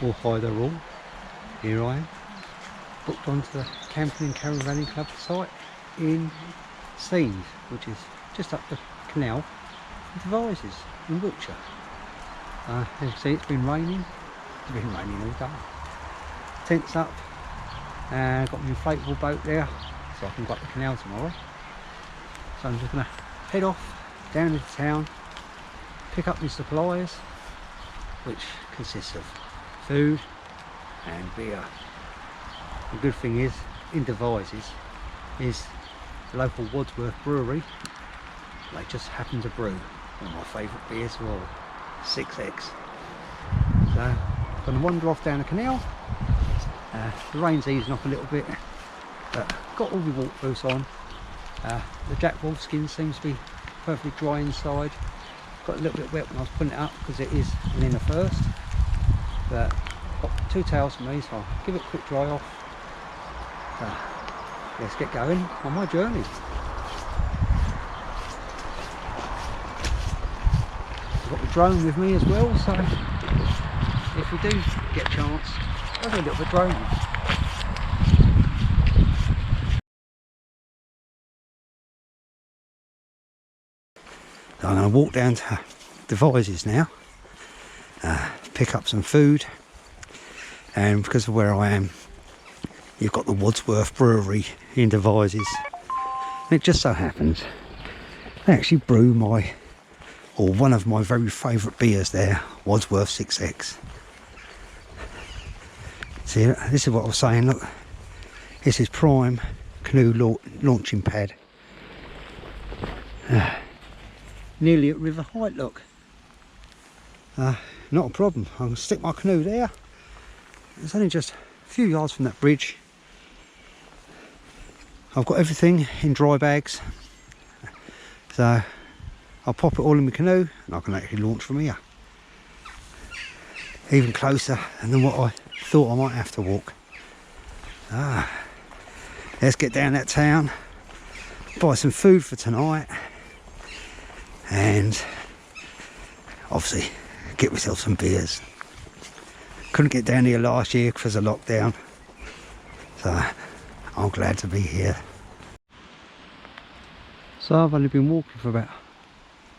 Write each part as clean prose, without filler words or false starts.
or either or. Here I am, booked onto the Camping and Caravanning Club site in Cean, which is just up the canal in Devizes in Wiltshire. As you can see, it's been raining all day. Tents up, and got my inflatable boat there so I can go up the canal tomorrow. So I'm just going to head off down into town, pick up my supplies, which consists of food and beer. The good thing is, in Devizes is the local Wadsworth brewery. They just happen to brew one of my favourite beers of all, 6X. So I'm going to wander off down the canal. The rain's easing off a little bit, but got all the walk boots on. The Jack Wolfskin seems to be perfectly dry inside. Got a little bit wet when I was putting it up because it is an inner first, but got 2 towels for me, so I'll give it a quick dry off. Let's get going on my journey. I've got the drone with me as well, so if we do get a chance, I'll do a little bit of droning. So I'm going to walk down to Devizes now, pick up some food, and because of where I am, you've got the Wadsworth brewery in Devizes, and it just so happens they actually brew one of my very favourite beers there, Wadsworth 6X. See, this is what I was saying, look, this is prime canoe launching pad. Nearly at river height, look. Not a problem, I'm going to stick my canoe there. It's only just a few yards from that bridge. I've got everything in dry bags, so I'll pop it all in my canoe and I can actually launch from here. Even closer than what I thought I might have to walk. Let's get down that town, buy some food for tonight, and obviously get myself some beers. Couldn't get down here last year because of lockdown, so I'm glad to be here. So I've only been walking for about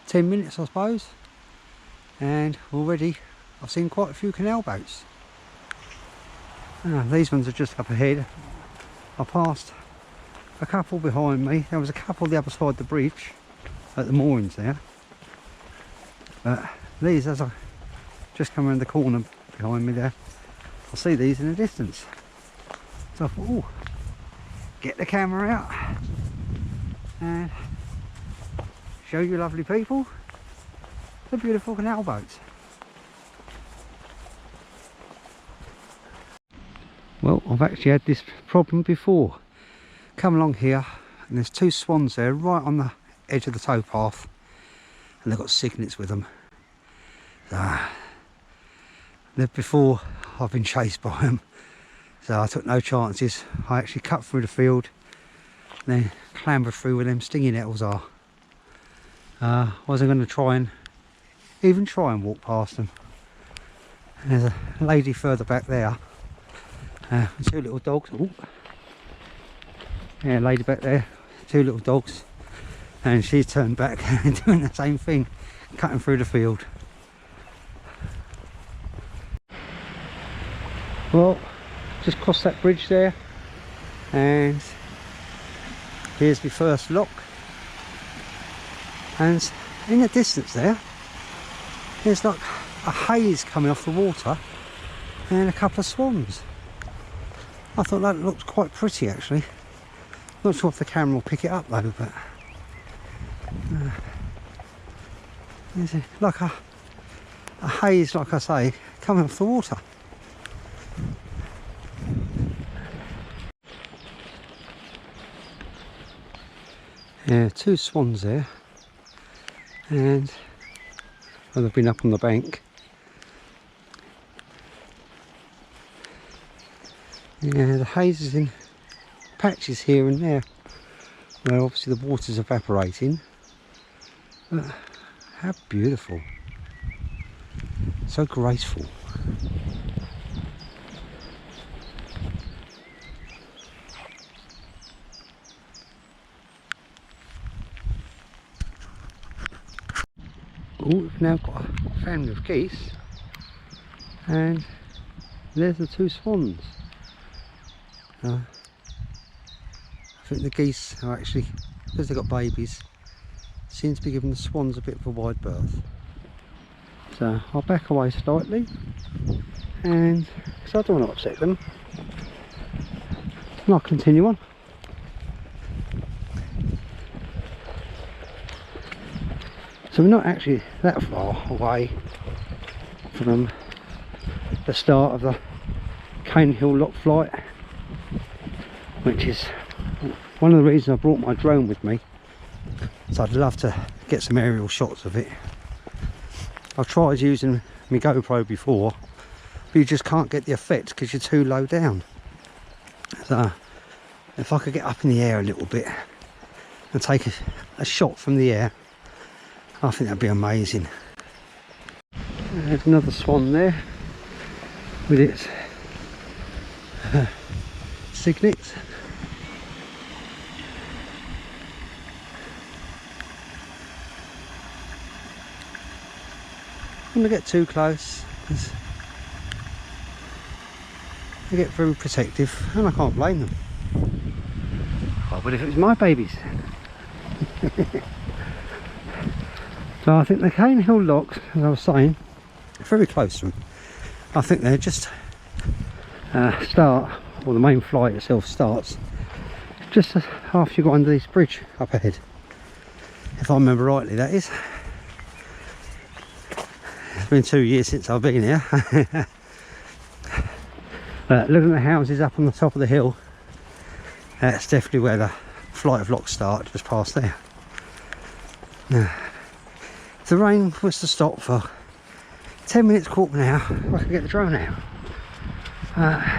10 minutes I suppose, and already I've seen quite a few canal boats. These ones are just up ahead. I passed a couple behind me. There was a couple the other side of the bridge at the moorings there, but these, as I just come around the corner behind me there, I see these in the distance. So I thought, oh, get the camera out and show you lovely people the beautiful canal boats. Well, I've actually had this problem before. Come along here and there's 2 swans there right on the edge of the towpath, and they've got cygnets with them. Before I've been chased by them, so I took no chances. I actually cut through the field and then clambered through where them stinging nettles are. Wasn't going to try and walk past them. And there's a lady further back there, 2 little dogs. Ooh. Yeah, lady back there, 2 little dogs, and she's turned back and doing the same thing, cutting through the field. Well, just crossed that bridge there, and here's the first lock, and in the distance there's like a haze coming off the water and a couple of swans. I thought that looked quite pretty actually. Not sure if the camera will pick it up though, but there's like a haze, like I say, coming off the water. Yeah, 2 swans there, and they've been up on the bank. Yeah, the haze is in patches here and there where obviously the water's evaporating, but how beautiful, so graceful. we've now got a family of geese, and there's the two swans. I think the geese are actually, because they've got babies, seem to be giving the swans a bit of a wide berth. So I'll back away slightly, and because I don't want to upset them, and I'll continue on. So we're not actually that far away from the start of the Caen Hill Lock flight, which is one of the reasons I brought my drone with me. So I'd love to get some aerial shots of it. I've tried using my GoPro before, but you just can't get the effect because you're too low down. So if I could get up in the air a little bit and take a shot from the air, I think that'd be amazing. There's another swan there with its cygnets. I'm gonna get too close because they get very protective, and I can't blame them. Oh, but if it was my babies. So I think the Caen Hill Locks, as I was saying, very close to them. I think they're just or the main flight itself starts just after you got under this bridge up ahead, if I remember rightly, that is. It's been 2 years since I've been here. But looking at the houses up on the top of the hill, that's definitely where the flight of locks start, just past there. Now, if the rain was to stop for 10 minutes, quarter of an hour, I could get the drone out.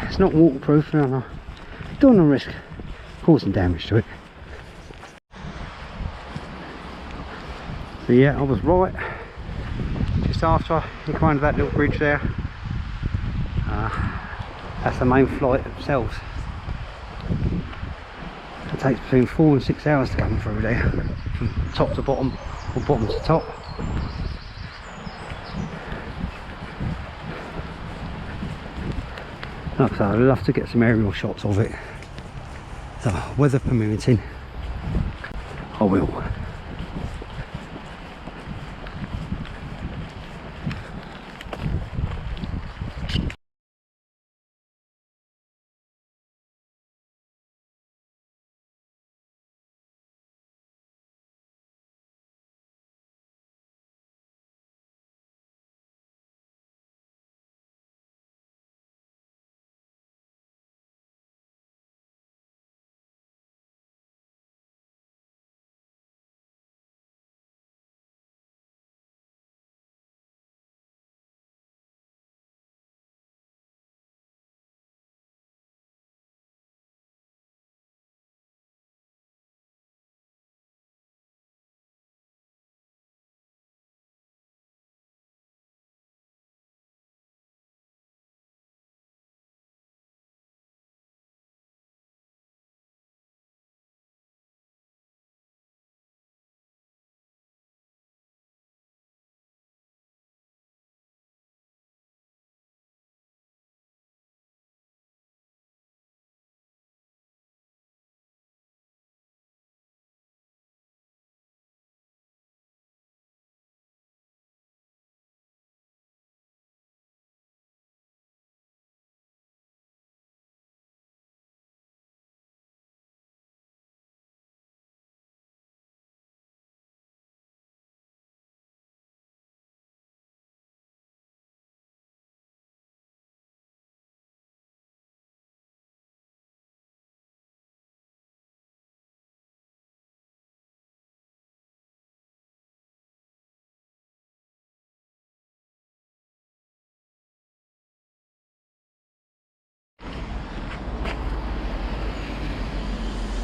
It's not waterproof, and I don't want to risk causing damage to it. So yeah, I was right. Just after you come under that little bridge there, that's the main flight themselves. It takes between 4 and 6 hours to come through there, from top to bottom, or bottom to top. Like I said, I'd love to get some aerial shots of it. So, weather permitting, I will.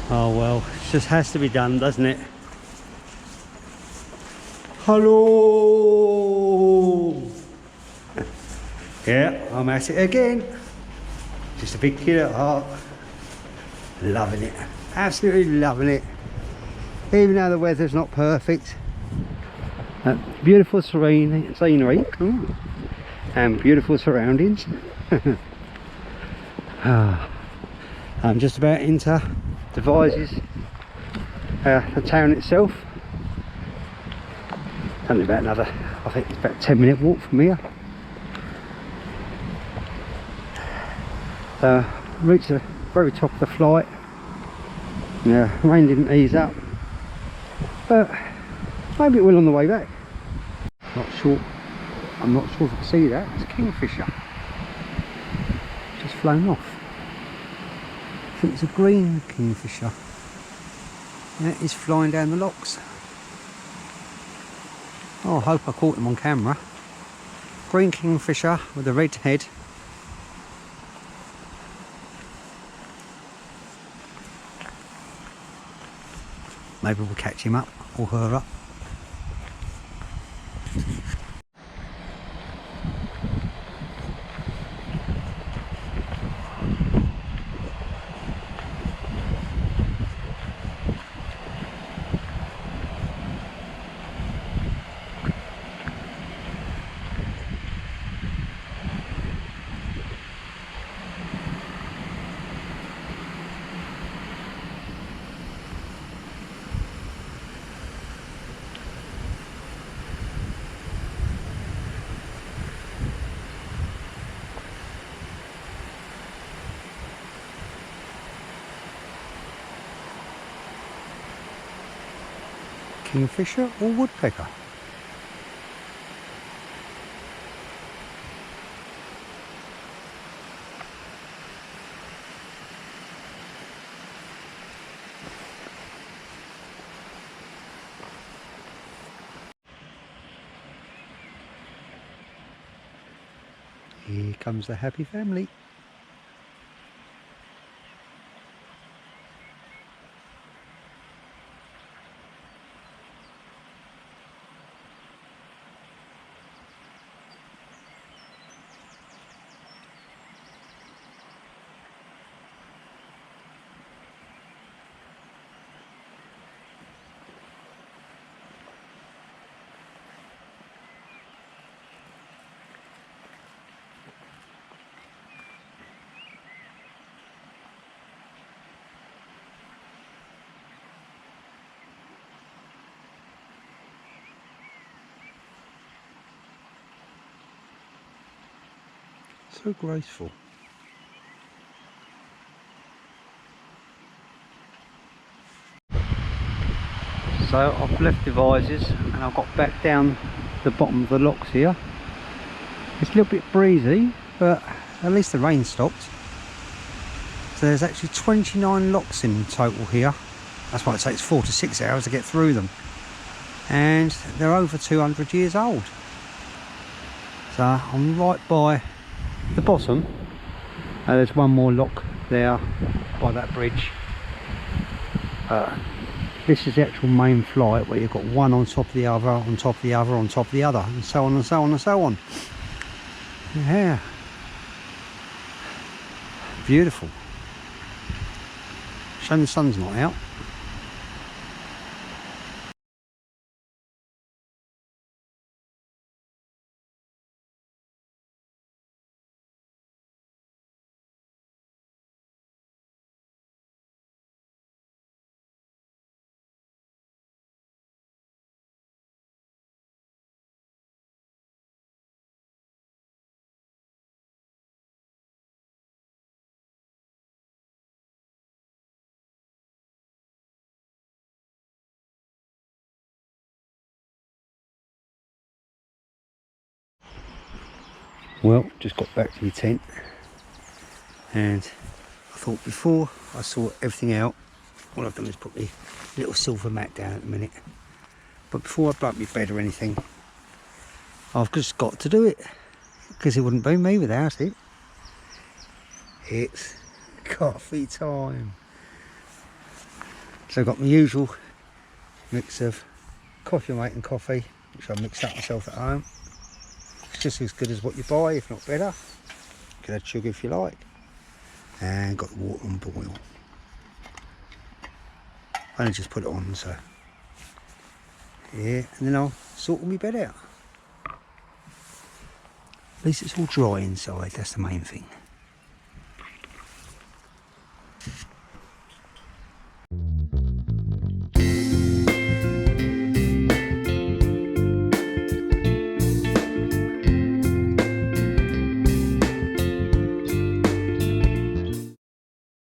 Oh well, it just has to be done, doesn't it? Hello! Yeah, I'm at it again. Just a big kid at heart. Loving it. Absolutely loving it. Even though the weather's not perfect. Beautiful scenery and beautiful surroundings. I'm just about into Devizes, the town itself. Only about another, I think it's about a 10-minute walk from here. Reached the very top of the flight. Yeah, rain didn't ease up, but maybe it will on the way back. I'm not sure if you can see that. It's a kingfisher. Just flown off. I think it's a green kingfisher. Yeah, he's flying down the locks. Oh, I hope I caught him on camera. Green kingfisher with a red head. Maybe we'll catch him up, or her up. Kingfisher or woodpecker? Here comes the happy family. So graceful. So I've left Devizes and I've got back down the bottom of the locks here. It's a little bit breezy, but at least the rain stopped. So there's actually 29 locks in total here. That's why it takes 4 to 6 hours to get through them. And they're over 200 years old. So I'm right by the bottom. There's one more lock there by that bridge. This is the actual main flight where you've got one on top of the other, on top of the other, on top of the other, and so on and so on and so on. Yeah. Beautiful. Shame the sun's not out. Well, just got back to the tent and I thought before I sort everything out, all I've done is put my little silver mat down at the minute, but before I blow my bed or anything, I've just got to do it because it wouldn't be me without it. It's coffee time. So I've got my usual mix of coffee mate and coffee, which I mixed up myself at home. It's just as good as what you buy, if not better. You can add sugar if you like. And got the water on boil. I only just put it on, so here, and then I'll sort all my bed out. At least it's all dry inside, that's the main thing.